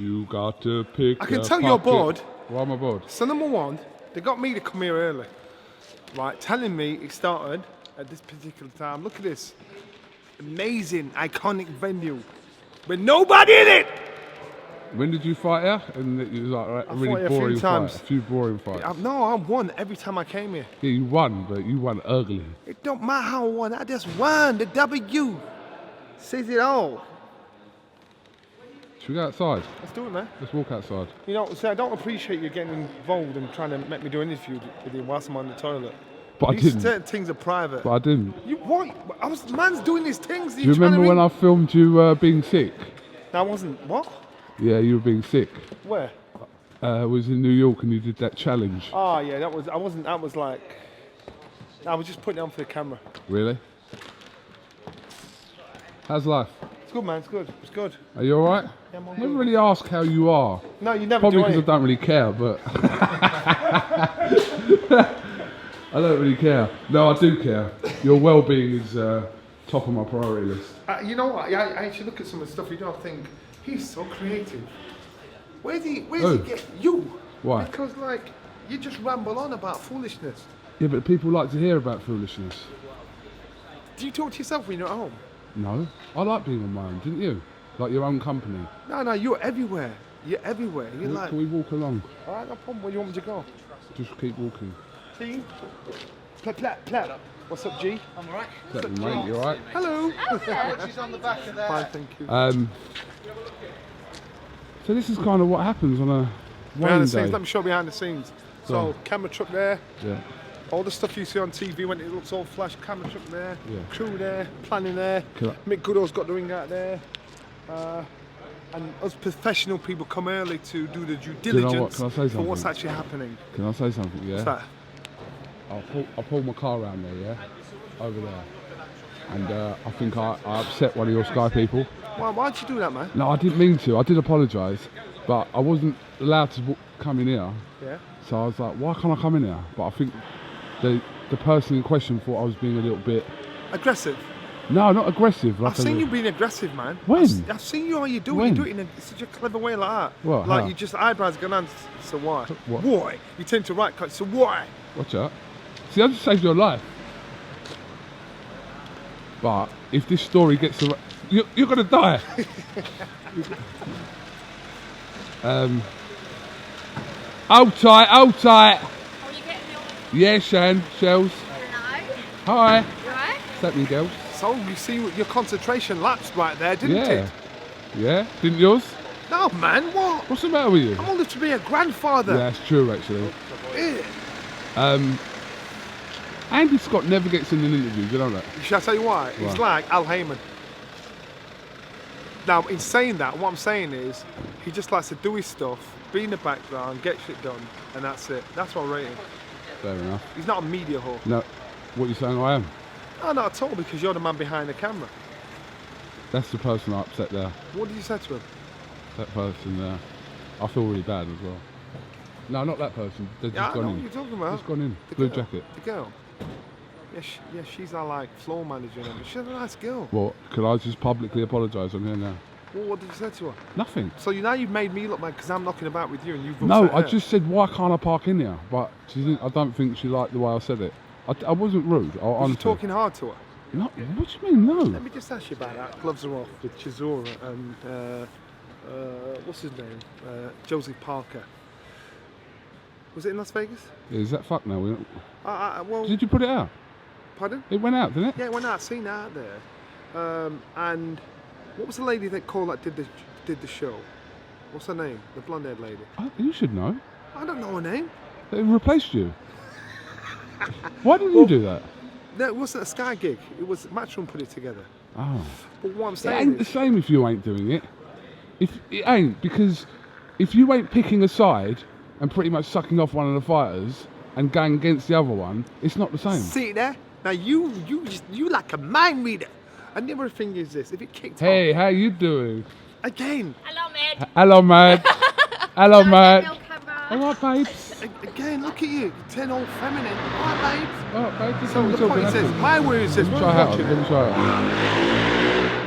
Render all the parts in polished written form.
You got to pick. I can tell you're bored. Why am I bored? So number one, they got me to come here early, right? Telling me it started at this particular time. Look at this amazing, iconic venue with nobody in it. When did you fight here? And it was like a really boring fight. A few boring fights. No, I won every time I came here. Yeah, you won, but you won ugly. It don't matter how I won. I just won. The W says it all. Should we go outside? Let's do it, man. Let's walk outside. You know, so I don't appreciate you getting involved and trying to make me do an interview with you whilst I'm on the toilet. But I didn't. Certain things are private. But I didn't. You what? Man's doing these things. Do you remember when I filmed you being sick? No, I wasn't. What? Yeah, you were being sick. Where? I was in New York and you did that challenge. Oh yeah, that was. I wasn't. That was like. I was just putting it on for the camera. Really? How's life? It's good, man. It's good. It's good. Are you all right? Yeah, I'm all I never good. really ask how you are. No, you never Probably do. because I don't really care, but I don't really care. No, I do care. Your well-being is top of my priority list. You know what? I actually look at some of the stuff you do. I think he's so creative. Where's he get you? Why? Because like you just ramble on about foolishness. Yeah, but people like to hear about foolishness. Do you talk to yourself when you're at home? No, I like being on my own, didn't you? Like your own company. No, you're everywhere. You're everywhere. You're like. Can we walk along? All right, no problem. Where do you want me to go? Just keep walking. Team. Plat. What's up, G? I'm alright. What's up, mate? You alright? Hello. She's on the back of there. Fine, thank you. So this is kind of what happens on a Behind the day. scenes. Let me show behind the scenes. So camera truck there. Yeah. All the stuff you see on TV when it looks all flash, camera truck there, Yeah. crew there, planning there. Cool. Mick Goodall's got the ring out there. And us professional people come early to do the due you know what? diligence Can I say for something? what's actually happening. Can I say something? Yeah. What's that? I'll pull my car around there, yeah? Over there. And I think I upset one of your Sky people. Why'd you do that, man? No, I didn't mean to. I did apologise. But I wasn't allowed to come in here. Yeah. So I was like, why can't I come in here? But I think the person in question thought I was being a little bit... Aggressive. No, not aggressive. Like I've seen you being aggressive, man. When? I've seen you how you do it. When? You do it in such a clever way like that. What, Like how? you just eyebrows going on. So why? What? Why? You tend to right cut. So why? Watch out. See, I just saved your life. But if this story gets around... You're going to die. Hold tight. Oh, you getting your... Yeah, Shan, Shells. Hello? Hi. You alright? What's happening, girls? So you see your concentration lapsed right there, didn't Yeah. it? Yeah? Didn't yours? No, man. What? What's the matter with you? I'm old enough to be a grandfather. Yeah, that's true, actually. Yeah. Andy Scott never gets in an interview, do you know that? Shall I tell you why? He's Why? like Al Heyman. Now, in saying that, what I'm saying is, he just likes to do his stuff, be in the background, get shit done, and that's it. That's what I rate him. Fair enough. He's not a media whore. No, what are you saying I am? No, not at all, because you're the man behind the camera. That's the person I upset there. What did you say to him? That person there. I feel really bad as well. No, not that person. They've Yeah, just I gone know in. what you're talking about. Just gone in. The Blue girl. jacket. The girl. Yeah, she's our like floor manager and everything. She's a nice girl. Well, could I just publicly apologise on here now? Well, what did you say to her? Nothing. So now you've made me look bad because I'm knocking about with you and you've No, upset I her. just said, why can't I park in here? But I don't think she liked the way I said it. I wasn't rude. Was you talking hard to her? No, what do you mean, no? Let me just ask you about that. Gloves are off with Chisora and what's his name? Josie Parker. Was it in Las Vegas? Is that fuck now? Well, Did you put it out? pardon? It went out, didn't it? Yeah, it went out. Seen that out there. And what was the lady that called that did the show? What's her name? The blonde-haired lady. You should know. I don't know her name. They replaced you. Why didn't you do that? No, it wasn't a Sky gig. It was Matchroom put it together. Oh. But what I'm It saying ain't the is, same if you ain't doing it. If it ain't, because if you ain't picking a side and pretty much sucking off one of the fighters and going against the other one, it's not the same. see there? Now you like a mind reader. And the other thing is this: if it kicked Hey, off how you doing? again, Hello, Med. Hello, mate. Hello, mate. Your camera. All right, babes. again, look at you. You turn all feminine. All right, babes. All right, babe. Just So tell me the point something. is this: my word is this. Let me When I try was out. watching Let me it, try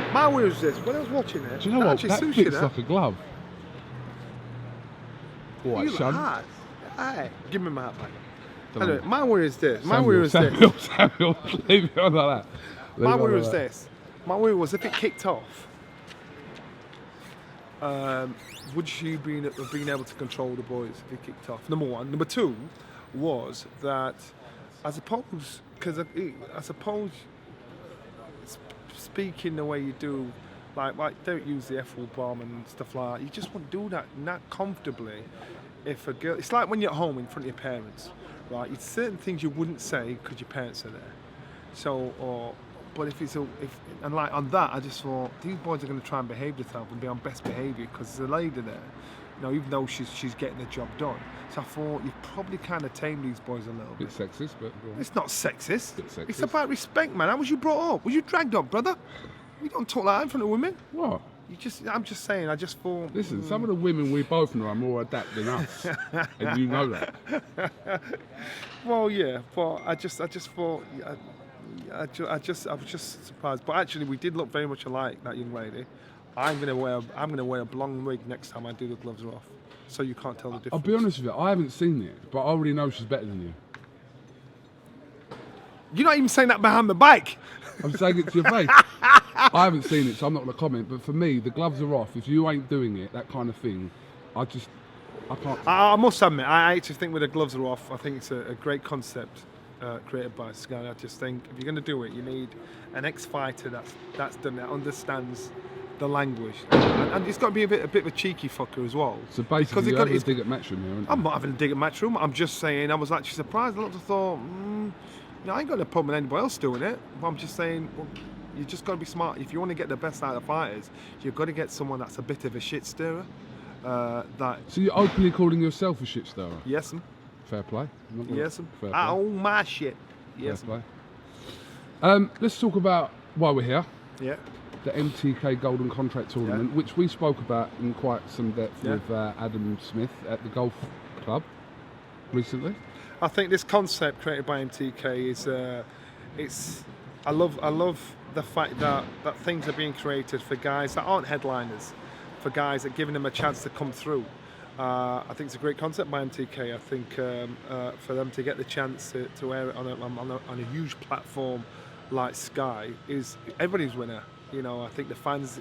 out. my word is this. When I was watching it, Do you know what? actually That sushi fits there. like a glove. What, You son? hard. Aye, give me my hat back. Don't Anyway, know. my worry is this. My worry is this. Samuel, leave it on like that. Leave My it on worry like was that. this. My worry was if it kicked off, would she have been able to control the boys if it kicked off? Number one. Number two was that I suppose, because I suppose speaking the way you do, like don't use the F-word bomb and stuff like that. You just wouldn't do that comfortably. If a girl, it's like when you're at home in front of your parents, right? It's certain things you wouldn't say because your parents are there. So, but and like on that, I just thought these boys are going to try and behave themselves and be on best behaviour because there's a lady there, you know, even though she's getting the job done. So I thought you've probably kind of tamed these boys a little bit. Bit sexist, but go on. It's not sexist. Bit sexist. It's about respect, man. How was you brought up? Was you dragged up, brother? We don't talk like that in front of women. What? I'm just saying. I just thought. Listen, some of the women we both know are more adapt than us, and you know that. Well, yeah, but I just thought. I was just surprised. But actually, we did look very much alike. That young lady. I'm gonna wear a blonde wig next time I do the gloves are off, so you can't tell the difference. I'll be honest with you, I haven't seen it, but I already know she's better than you. You're not even saying that behind the bike. I'm saying it to your face. I haven't seen it, so I'm not going to comment. But for me, the gloves are off. If you ain't doing it, that kind of thing, I can't. I must admit, I actually think with the gloves are off, I think it's a great concept created by Sky. I just think if you're going to do it, you need an ex-fighter that's done it, understands the language, and it's got to be a bit of a cheeky fucker as well. So basically, you're having a dig at Matchroom here, aren't you? I'm not having a dig at Matchroom. I'm just saying I was actually surprised. I looked and thought, I ain't got a problem with anybody else doing it. But I'm just saying, well, you just got to be smart. If you want to get the best out of fighters, you've got to get someone that's a bit of a shit stirrer. So you're openly calling yourself a shit stirrer? Yes, sir. Fair play. Yes, sir. Fair play. Oh my shit. Yes, Fair play. Let's talk about why we're here. Yeah. The MTK Golden Contract Tournament, which we spoke about in quite some depth with Adam Smith at the golf club recently. I think this concept created by MTK is, I love the fact that things are being created for guys that aren't headliners, for guys that are giving them a chance to come through. I think it's a great concept by MTK. I think for them to get the chance to air it on a huge platform like Sky is everybody's winner. You know, I think the fans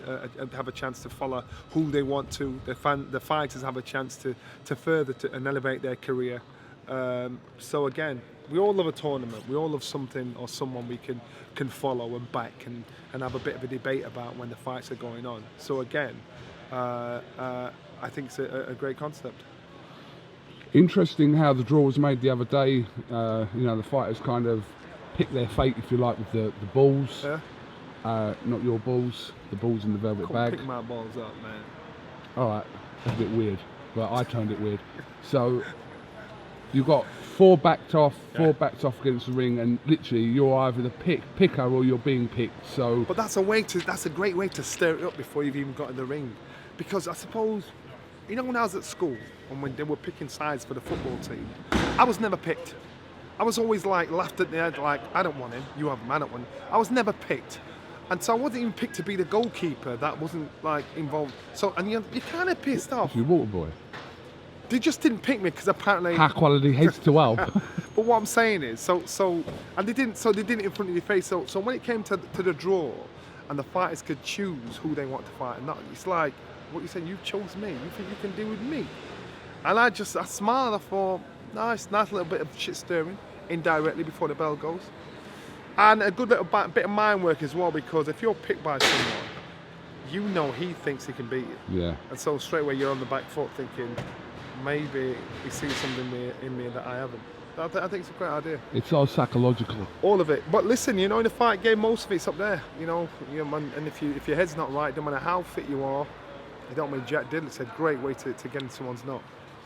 have a chance to follow who they want to. The fighters have a chance to further and elevate their career. So again, we all love a tournament. We all love something or someone we can follow and back and have a bit of a debate about when the fights are going on. So again, I think it's a great concept. Interesting how the draw was made the other day. The fighters kind of picked their fate, if you like, with the balls. Yeah. Not your balls, the balls in the velvet bag. Pick my balls up, man. Alright, that's a bit weird, but I turned it weird. So, you've got four backed off against the ring, and literally you're either the picker or you're being picked. So, but that's a great way to stir it up before you've even got in the ring. Because I suppose, when I was at school and when they were picking sides for the football team, I was never picked. I was always laughed at the head, like, I don't want him, you have him, I don't want him. I was never picked. And so I wasn't even picked to be the goalkeeper. That wasn't involved. So, and you're kind of pissed off. You're water boy. They just didn't pick me because apparently high quality heads to help. But what I'm saying is, and they didn't in front of your face. So when it came to the draw, and the fighters could choose who they want to fight, and not, it's like what you're saying. You chose me. You think you can deal with me? And I smiled. I thought, nice little bit of shit stirring indirectly before the bell goes. And a good little bit of mind work as well, because if you're picked by someone, he thinks he can beat you. Yeah. And so straight away you're on the back foot thinking, maybe he sees something in me that I haven't. I think it's a great idea. It's all psychological. All of it. But listen, in the fight game, most of it's up there. And if your head's not right, no matter how fit you are, you don't mean Jack Dillian said, great way to get in someone's knot.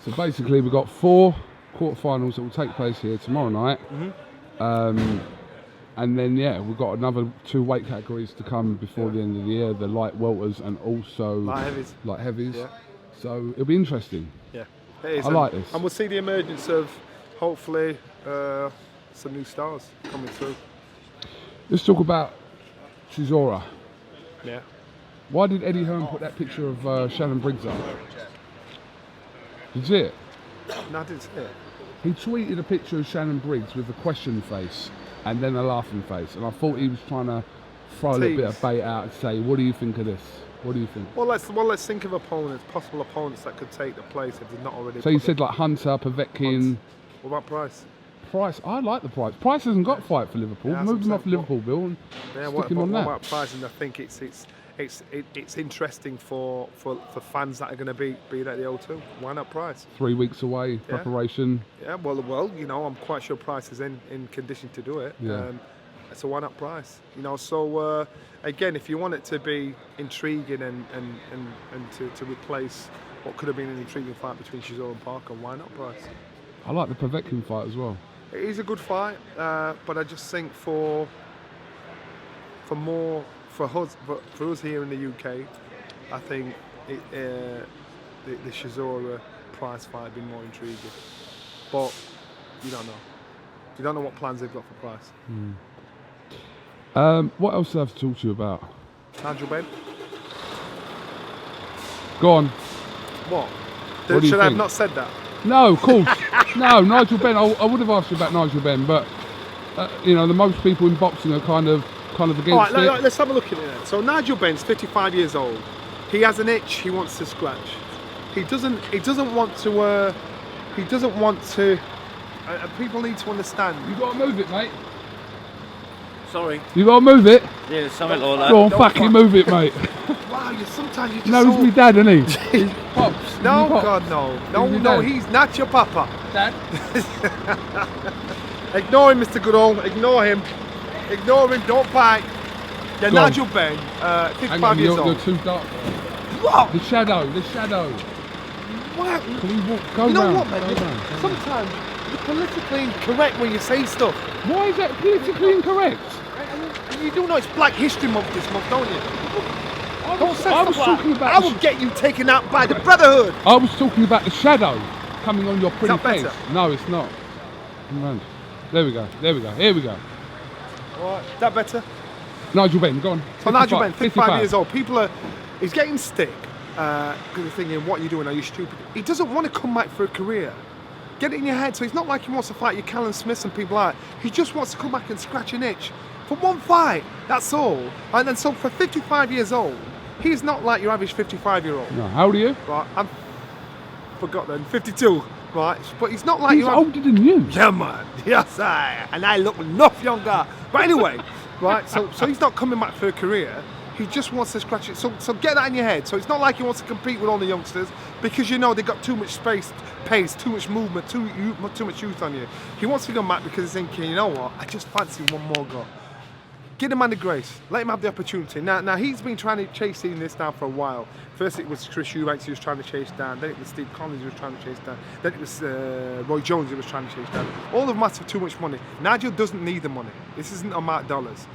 So basically we've got 4 quarterfinals that will take place here tomorrow night. Mm-hmm. And then, we've got another 2 weight categories to come before the end of the year, the light welters and also light heavies. Yeah. So it'll be interesting. Yeah, it is. I like this. And we'll see the emergence of, hopefully, some new stars coming through. Let's talk about Chisora. Yeah. Why did Eddie Hearn put that picture of Shannon Briggs up? Did you see it? No, I didn't see it. He tweeted a picture of Shannon Briggs with a question face and then a laughing face, and I thought he was trying to throw a little bit of bait out and say, "What do you think of this? What do you think?" Well, let's think of possible opponents that could take the place if they're not already. So you said like Hunter, Povetkin. What about Price? Price, I like the Price. Price hasn't got a fight for Liverpool. Yeah, Move him off Liverpool, Bill, and stick him on that. What about Price? And I think it's interesting for fans that are going to be at the O2. Why not Price? 3 weeks away, preparation. Yeah, well, you know, I'm quite sure Price is in condition to do it. Yeah. So why not Price? You know, so again, if you want it to be intriguing and to replace what could have been an intriguing fight between Chisora and Parker, why not Price? I like the Povetkin fight as well. It is a good fight, but I just think for us here in the UK, I think the Chisora Price fight would be more intriguing. But you don't know. You don't know what plans they've got for Price. What else do I have to talk to you about? Nigel Benn. Go on. What? What do you Should I have think? not said that? No, of course. No, Nigel Benn. I would have asked you about Nigel Benn, but you know, the most people in boxing are kind of against All right, it. let's have a look at it then. So Nigel Benn's 55 years old. He has an itch he wants to scratch. He doesn't want to. People need to understand. You got to move it, mate. Sorry. You got to move it. Yeah, something like that. Go on, fucking move it, mate. Wow, sometimes you just. No, he's my dad, isn't he? He's Pops. No, He's Pops. God, no, He's no, your dad. he's not your papa. Dad. Ignore him, Mr. Goodall. Ignore him. Ignore him. Don't fight. Yeah, Go on. Nigel Benn, Hang 55 on, years you're old. too dark. What? The shadow. What? Can we walk? Go You know round, what, man? go round. Sometimes you're politically incorrect when you say stuff. Why is that politically incorrect? And you do know it's Black History Month this month, don't you? Don't say I was stuff like talking that. about I the will get you taken out by the Brotherhood. I was talking about the shadow coming on your pretty that face. better? No, it's not. Come round. There we go. Here we go. All right, is that better? Nigel Benn, go on. So Nigel Benn, 55 years old. He's getting stick because they're thinking, what are you doing? Are you stupid? He doesn't want to come back for a career. Get it in your head. So it's not like he wants to fight your Callum Smiths and people like that. He just wants to come back and scratch an itch for one fight. That's all. And then so for 55 years old, he's not like your average 55-year-old. No, how old are you? Right, I'm forgot then. 52. Right, but he's not like He's your older than you. Yeah, man. Yes, and I look enough younger. But anyway, right. So he's not coming back for a career. He just wants to scratch it. So get that in your head. So it's not like he wants to compete with all the youngsters because you know they got too much space, pace, too much movement, too much youth on you. He wants to come back because he's thinking, you know what? I just fancy one more go. Give the man the grace. Let him have the opportunity. Now he's been trying to chase this down for a while. First it was Chris Eubanks he was trying to chase down. Then it was Steve Collins he was trying to chase down. Then it was Roy Jones he was trying to chase down. All of them have too much money. Nigel doesn't need the money. This isn't about dollars.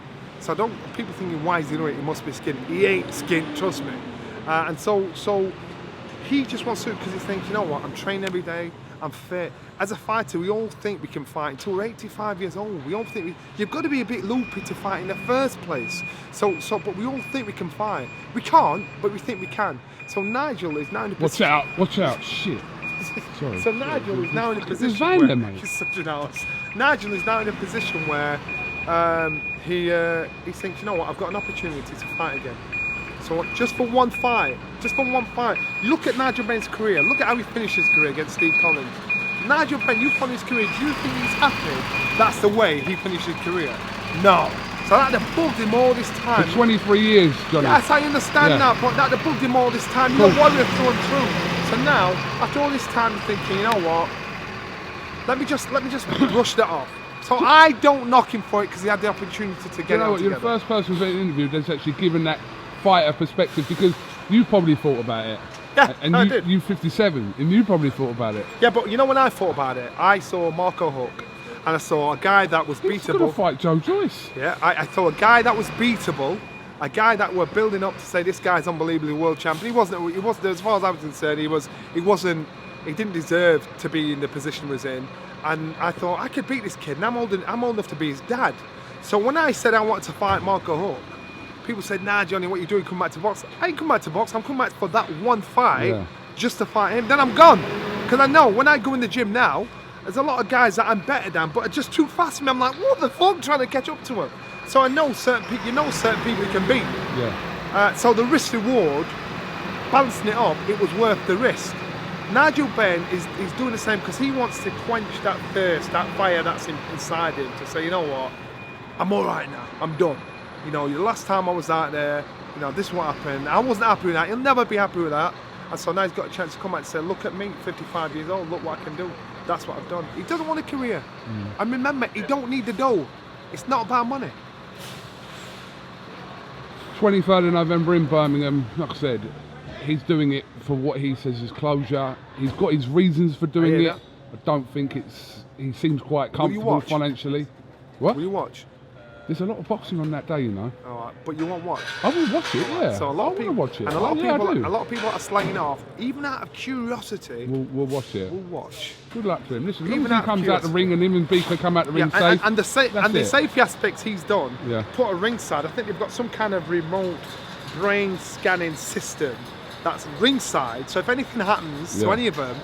So people thinking why is he doing it? He must be skint. He ain't skint, trust me. And so he just wants to because he's thinking, you know what? I'm training every day. I'm fit. As a fighter, we all think we can fight until we're 85 years old. We all think you've got to be a bit loopy to fight in the first place. But we all think we can fight. We can't, but we think we can. So Nigel is now in a position. Watch out! Shit. Sorry. So Nigel is now in a position van where there, mate. he's such an arse. Nigel is now in a position where he thinks, you know what? I've got an opportunity to fight again. So just for one fight, look at Nigel Benn's career. Look at how he finished his career against Steve Collins. Nigel Benn, you finished his career. Do you think he's happy? That's the way he finished his career. No. So that bugged him all this time. For 23 years, Johnny. Yes, I understand that, but that bugged him all this time. You're a warrior through and through. So now, after all this time, I'm thinking, you know what? Let me just brush that off. So I don't knock him for it because he had the opportunity to get You know it what? You're the first person who's been interviewed that's actually given that fighter perspective because you probably thought about it. Yeah, and I did. You 57, and you probably thought about it. Yeah, but you know when I thought about it, I saw Marco Huck, and I saw a guy that was He's going to beatable. fight Joe Joyce. Yeah, I saw a guy that was beatable, a guy that were building up to say this guy's unbelievably world champion. He wasn't. As far as I was concerned, he didn't deserve to be in the position he was in. And I thought I could beat this kid, and I'm old enough to be his dad. So when I said I wanted to fight Marco Huck, people said, nah, Johnny, what are you doing? Come back to box. I ain't come back to box. I'm coming back for that one fight just to fight him. Then I'm gone. Because I know when I go in the gym now, there's a lot of guys that I'm better than, but are just too fast for me. I'm like, what the fuck, trying to catch up to them. So I know certain people, certain people you can beat. Yeah. So the risk reward, balancing it up, it was worth the risk. Nigel Benn is doing the same because he wants to quench that thirst, that fire that's inside him, to say, you know what, I'm all right now, I'm done. You know, the last time I was out there, you know, this is what happened. I wasn't happy with that. He'll never be happy with that. And so now he's got a chance to come out and say, look at me, 55 years old, look what I can do. That's what I've done. He doesn't want a career. And remember, he don't need the dough. It's not about money. 23rd of November in Birmingham, like I said, he's doing it for what he says is closure. He's got his reasons for doing it. that. I don't think he seems quite comfortable financially. What? Will you watch? There's a lot of boxing on that day, you know. All right, but you won't watch. I will watch it, yeah. So a lot of people watch it. And a lot of people are slanging off, even out of curiosity. We'll watch it. We'll watch. Good luck to him. Listen, as long Even as he out comes of out the ring and him and Beaker come out the ring Yeah, safe. and the safety aspects he's done. Yeah. Put a ringside. I think they've got some kind of remote brain scanning system that's ringside. So if anything happens to any of them,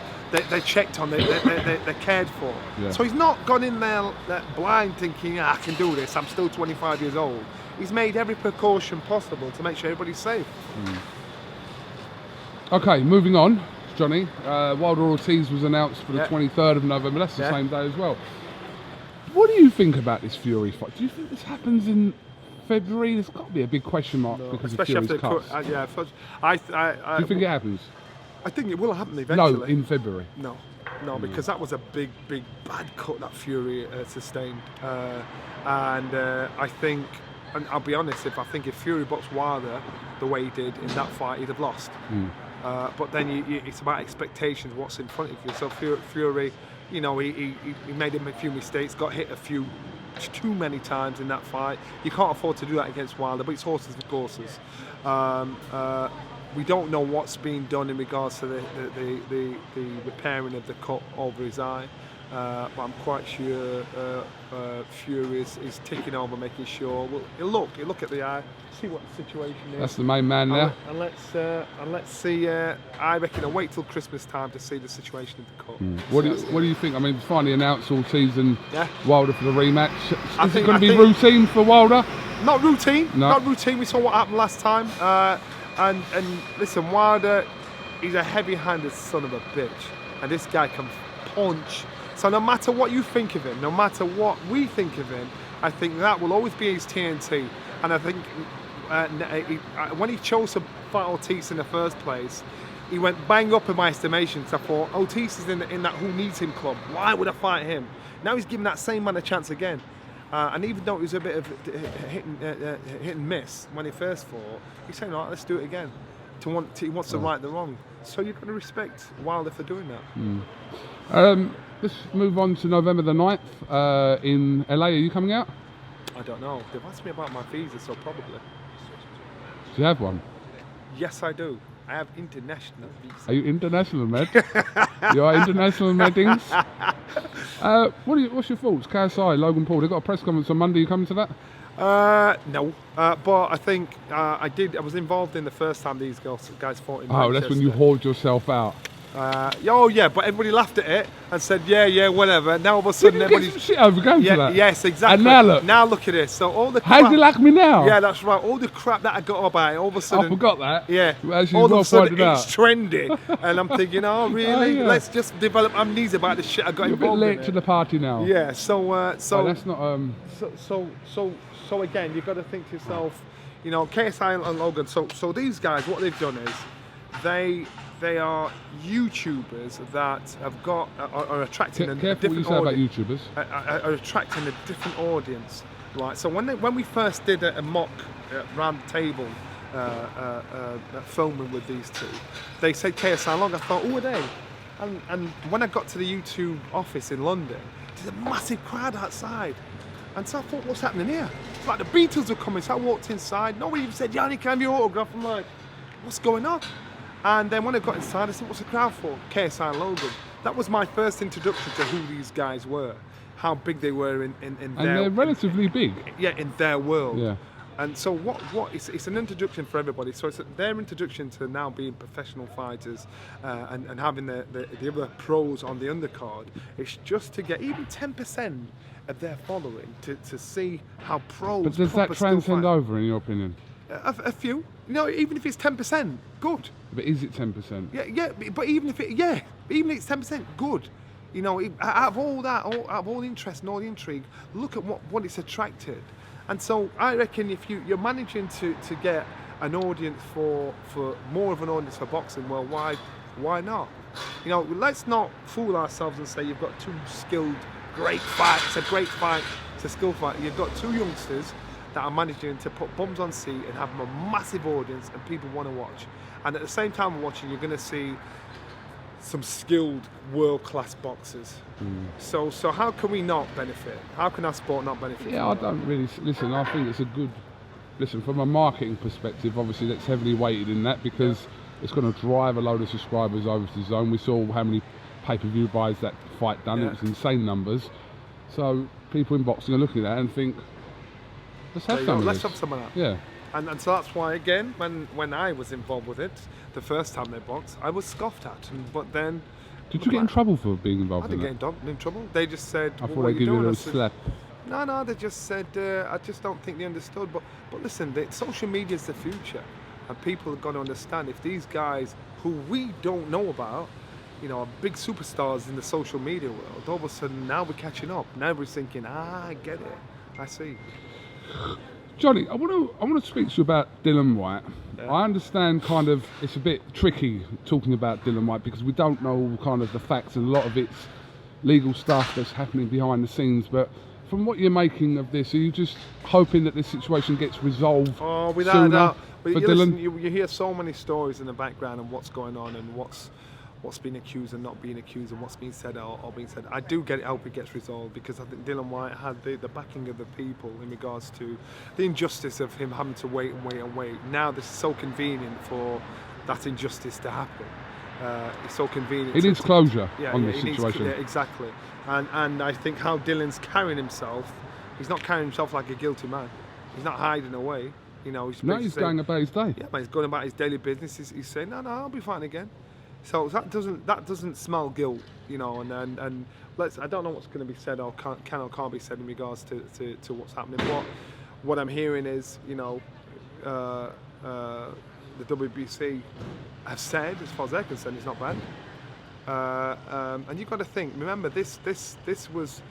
they're checked on, they're cared for. Yeah. So he's not gone in there blind thinking, I can do this, I'm still 25 years old. He's made every precaution possible to make sure everybody's safe. Okay, moving on, Johnny. Wilder Ortiz was announced for the 23rd of November. That's the same day as well. What do you think about this Fury fight? Do you think this happens in February? There's got to be a big question mark because Especially of Fury's cuts. I Do you think it happens? I think it will happen eventually. No, in February. No, because that was a big bad cut that Fury sustained, and I think, and I'll be honest, if Fury boxed Wilder the way he did in that fight, he'd have lost. But then it's about expectations, what's in front of you. So Fury, you know, he made a few mistakes, got hit too many times in that fight. You can't afford to do that against Wilder, but it's horses for courses. We don't know what's being done in regards to the repairing of the cut over his eye, but I'm quite sure Fury is ticking over, making sure. Well, he'll look at the eye, see what the situation is. That's the main man there. And let's see. I reckon I'll wait till Christmas time to see the situation of the cut. What do you think? I mean, finally announced Ortiz and Wilder for the rematch. Is it going to be routine for Wilder? Not routine. No. Not routine. We saw what happened last time. And listen, Wilder, he's a heavy-handed son of a bitch, and this guy can punch. So no matter what you think of him, no matter what we think of him, I think that will always be his TNT. And I think when he chose to fight Ortiz in the first place, he went bang up in my estimation. So I thought, Ortiz is in that who needs him club. Why would I fight him? Now he's giving that same man a chance again. And even though it was a bit of hit and miss when he first fought, he's saying, all right, let's do it again. He wants to right the wrong. So you've got to respect Wilder for doing that. Let's move on to November the 9th in LA. Are you coming out? I don't know. They've asked me about my visa, so probably. Do you have one? Yes, I do. I have international visa. Are you international, mate? You are international, matings. What's your thoughts? KSI, Logan Paul, they got a press conference on Monday. You coming to that? No. But I think I was involved in the first time these guys fought in Manchester. That's when you hauled yourself out. But everybody laughed at it and said, yeah, whatever. Now all of a sudden, everybody get some shit over going to that. Yes, exactly. And now look at this. So all the crap, how do you like me now? Yeah, that's right. All the crap that I got about it, all of a sudden, I forgot that. Yeah, all of a sudden it's trendy, and I'm thinking, oh really? Let's just develop amnesia about the shit I got involved in. You're a bit late to the party now. Yeah. So that's not. So again, you've got to think to yourself, you know, KSI and Logan. So these guys, what they've done is they are YouTubers that have got are attracting a different audience. Careful what you say about YouTubers. Are attracting a different audience, right? So when we first did a mock round the table filming with these two, they said KSI Long. I thought, who are they? And when I got to the YouTube office in London, there's a massive crowd outside. And so I thought, what's happening here? It's like the Beatles were coming. So I walked inside. Nobody even said, Yanni, can I have your autograph? I'm like, what's going on? And then when I got inside, I said, what's the crowd for? KSI and Logan. That was my first introduction to who these guys were, how big they were in their... And they're relatively big. Yeah, in their world. Yeah. And so it's an introduction for everybody. So it's their introduction to now being professional fighters and having the other pros on the undercard. It's just to get even 10% of their following to see how pros. But does that transcend over, in your opinion? A few. Even if it's 10%, good. But is it 10%? Yeah. But even if it's 10%, good. Out of all that, out of all the interest and all the intrigue, look at what it's attracted. And so I reckon if you're managing to get an audience for more of an audience for boxing worldwide, why not? Let's not fool ourselves and say you've got two skilled, great fight. It's a great fight. It's a skilled fight. You've got two youngsters that are managing to put bums on seat and have a massive audience and people want to watch. And at the same time we're watching, you're going to see some skilled world-class boxers. So how can we not benefit? How can our sport not benefit? Yeah, I don't really listen. I think it's a good from a marketing perspective. Obviously, that's heavily weighted in that because it's going to drive a load of subscribers over to DAZN. We saw how many pay-per-view buys that fight done. It was insane numbers. So people in boxing are looking at that and think, let's have some of Let's this. have some of that. Yeah. And so that's why, again, when I was involved with it, the first time they boxed, I was scoffed at. But then... Did you get in trouble for being involved in that? I didn't get in trouble. They just said... I thought they'd give you a little slap. No, they just said, I just don't think they understood. But listen, social media is the future. And people are going to understand if these guys who we don't know about, are big superstars in the social media world, all of a sudden now we're catching up. Now we're thinking, I get it. I see. Johnny, I want to speak to you about Dillian Whyte. Yeah. I understand kind of it's a bit tricky talking about Dillian Whyte because we don't know kind of the facts and a lot of it's legal stuff that's happening behind the scenes. But from what you're making of this, are you just hoping that this situation gets resolved without a doubt. For Dillian? You hear so many stories in the background and what's going on and what's being accused and not being accused and what's being said or being said. I do hope it gets resolved because I think Dillian Whyte had the backing of the people in regards to the injustice of him having to wait. Now this is so convenient for that injustice to happen. It's so convenient. It needs closure on this situation. Exactly. And I think how Dillian's carrying himself, he's not carrying himself like a guilty man. He's not hiding away. He's going about his day. Yeah, man, he's going about his daily business. He's saying, no, I'll be fine again. So that doesn't smell guilt, and I don't know what's going to be said or can or can't be said in regards to what's happening. What I'm hearing is, the WBC have said, as far as they're concerned, it's not bad. And you've got to think. Remember, this was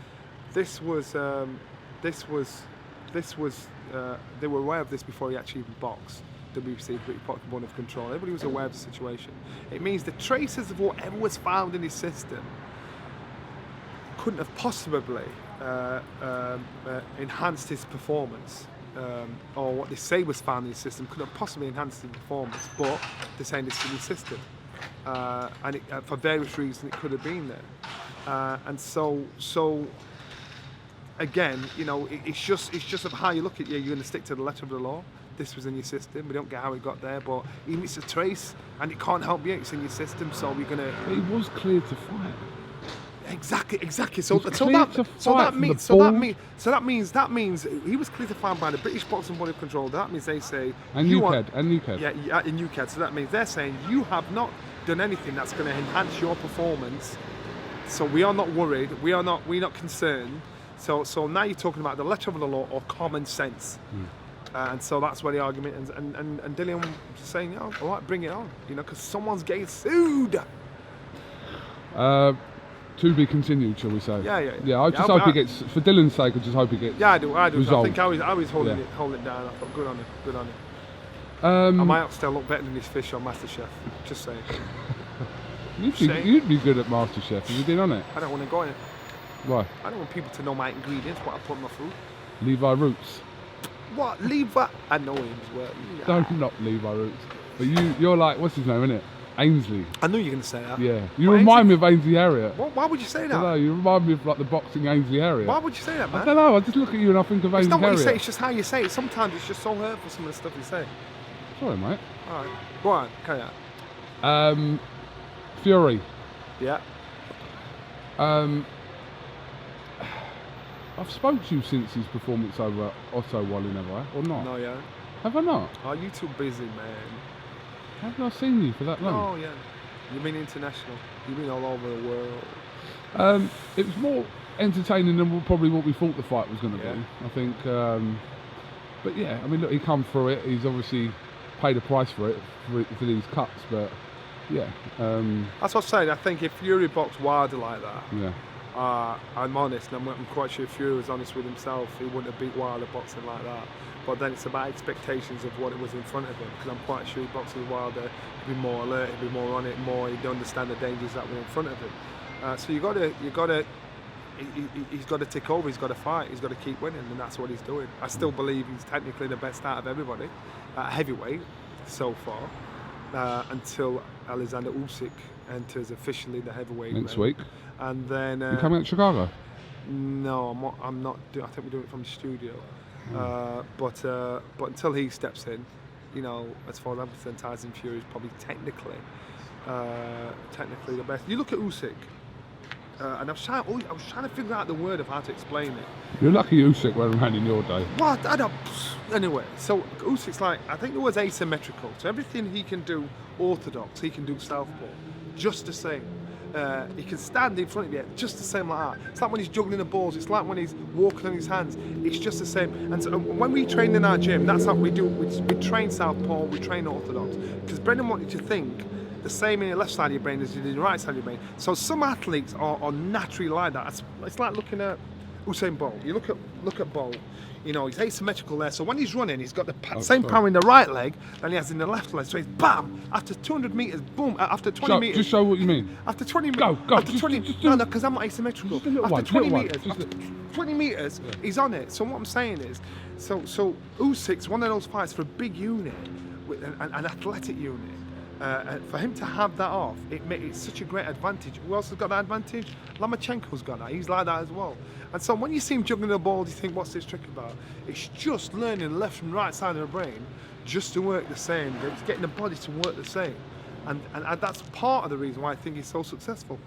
they were aware of this before he actually even boxed. WBC, British Boxing Board of Control. Everybody was aware of the situation. It means the traces of whatever was found in his system couldn't have possibly enhanced his performance, or what they say was found in his system couldn't have possibly enhanced his performance. But they're saying it's in his system, and for various reasons it could have been there. And so again, it's just of how you look at it. You're going to stick to the letter of the law. This was in your system. We don't get how it got there, but even if it's a trace and it can't help you, it's in your system. So we're gonna. But he was clear to fight. Exactly. So that means he was clear to fight by the British Boxing Board of Control. That means they say and UKAD. Yeah, in UKAD. So that means they're saying you have not done anything that's going to enhance your performance. So we are not worried. We're not concerned. So now you're talking about the letter of the law or common sense. And so that's where the argument is. And Dillian was saying, all right, bring it on, because someone's getting sued. To be continued, shall we say? Yeah. I just hope he gets, for Dillian's sake, I just hope he gets. Yeah, I do. Resolved. I think I was holding it down. I thought, good on it. I might still look better than this fish on MasterChef. Just saying. You'd be good at MasterChef. Have you been on it? I don't want to go in it. Why? I don't want people to know my ingredients, what I put in my food. Levi Roots. What? Levi? I know him as well. Don't knock Levi Roots. But you're like, what's his name, innit? Ainsley. I knew you were going to say that. Yeah. You remind me of Ainsley Harriott. Why would you say that? I don't know, you remind me of like the boxing Ainsley Harriott. Why would you say that, man? I don't know, I just look at you and I think of Ainsley Harriott. It's not what you say, it's just how you say it. Sometimes it's just so hurtful, some of the stuff you say. Sorry, mate. Alright. Go on, carry on. Fury. Yeah. I've spoke to you since his performance over Otto Wallin, have I? Or not? No, yeah. Have I not? Oh, you too busy, man. Haven't I seen you for that long? Oh, yeah. You've been international. You've been all over the world. It was more entertaining than probably what we thought the fight was going to Yeah. be. I think, but yeah, I mean, look, he come through it. He's obviously paid a price for it, for these cuts, but yeah. That's what I'm saying. I think if Fury boxed Wilder like that, Yeah. I'm honest, and I'm quite sure if Fury was honest with himself, he wouldn't have beat Wilder boxing like that. But then it's about expectations of what it was in front of him, because I'm quite sure he boxed with Wilder, he'd be more alert, he'd be more on it, he'd understand the dangers that were in front of him. So he's got to take over, he's got to fight, he's got to keep winning, and that's what he's doing. I still believe he's technically the best out of everybody at heavyweight so far, until Alexander Usyk enters officially the heavyweight Next round. week. And then You coming to Chicago? no, I'm not. I think we're doing it from the studio. But until he steps in, you know, as far as I'm concerned, Tyson Fury is probably technically the best. You look at Usyk, and I was trying to figure out the word of how to explain it. You're lucky Usyk went around in your day. What? Anyway, so Usyk's like, I think the word's asymmetrical. So everything he can do orthodox, he can do southpaw, just the same. He can stand in front of you, just the same like that. It's like when he's juggling the balls. It's like when he's walking on his hands. It's just the same. And so when we train in our gym, that's how we do. We train southpaw, we train orthodox. Because Brendan wanted you to think the same in the left side of your brain as you do in the right side of your brain. So some athletes are naturally like that. It's like looking at Usain Bolt. You look at Bolt. You know, he's asymmetrical there. So when he's running, he's got the same power in the right leg than he has in the left leg. So he's bam! After 200 metres, boom! After 20 metres. Just show what you mean. After 20 metres. Go. After 20 No, because I'm not asymmetrical. Just a little After one, 20 little metres. one. After 20 metres, he's on it. So what I'm saying is, so Usyk's one of those fights for a big unit, with an athletic unit. For him to have that off, it's such a great advantage. Who else has got that advantage? Lomachenko's got that. He's like that as well. And so when you see him juggling the ball, you think, what's this trick about? It's just learning the left and right side of the brain just to work the same. It's getting the body to work the same. And that's part of the reason why I think he's so successful.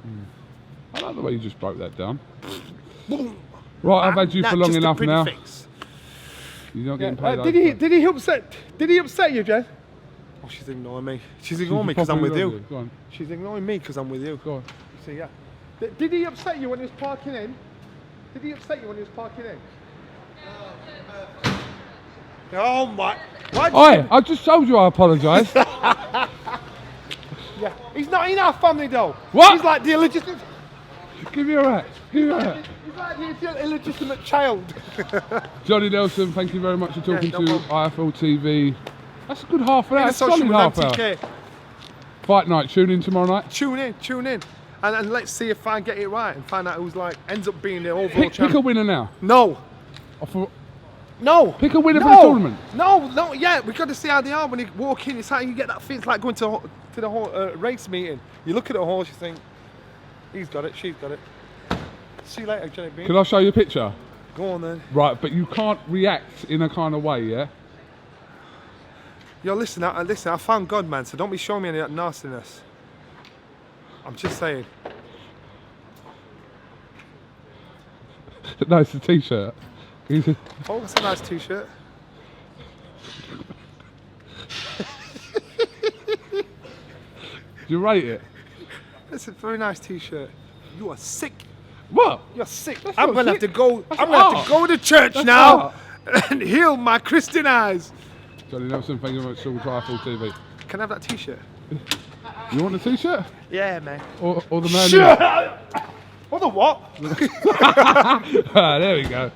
I like the way you just broke that down. Boom. Right, I've had you for long just a enough pretty now. Face. You're not getting paid. Did he upset you, Jen? Oh, she's ignoring me. She's ignoring me because I'm with you. Go on. She's ignoring me because I'm with you. Go on. So yeah. Did he upset you when he was parking in? Did he upset you when he was parking in? Oh my! Oi, I just told you I apologise. Yeah, he's not in our family though. What? He's like the illegitimate. Give me a rat. He's like the illegitimate child. Johnny Nelson, thank you very much for talking no to problem. IFL TV. That's a good half an hour. In That's a solid association with half hour. MTK. Fight night. Tune in tomorrow night. Tune in. And let's see if I get it right and find out who's like ends up being the overall Pick a champion. winner now. No. No. Pick a winner for the tournament. No, yeah, we got to see how they are when you walk in. It's how you get that feel. It's like going to the whole race meeting. You look at a horse, you think, he's got it, she's got it. See you later, Johnny Bean. Can I show you a picture? Go on then. Right, but you can't react in a kind of way, yeah? Yo, listen, I found God, man, so don't be showing me any of that nastiness. I'm just saying. No, it's a t-shirt. Oh, that's a nice t-shirt. Do you rate it? That's a very nice t-shirt. You are sick. What? You're sick. That's I'm not gonna have sick. to go. That's I'm gonna have art. to go to church That's now art. and heal my Christian eyes. Johnny Nelson, thank you very much for IFL TV. Can I have that t-shirt? You want a t-shirt? Yeah, man. Or the man? Sure. What the what? Ah, there we go.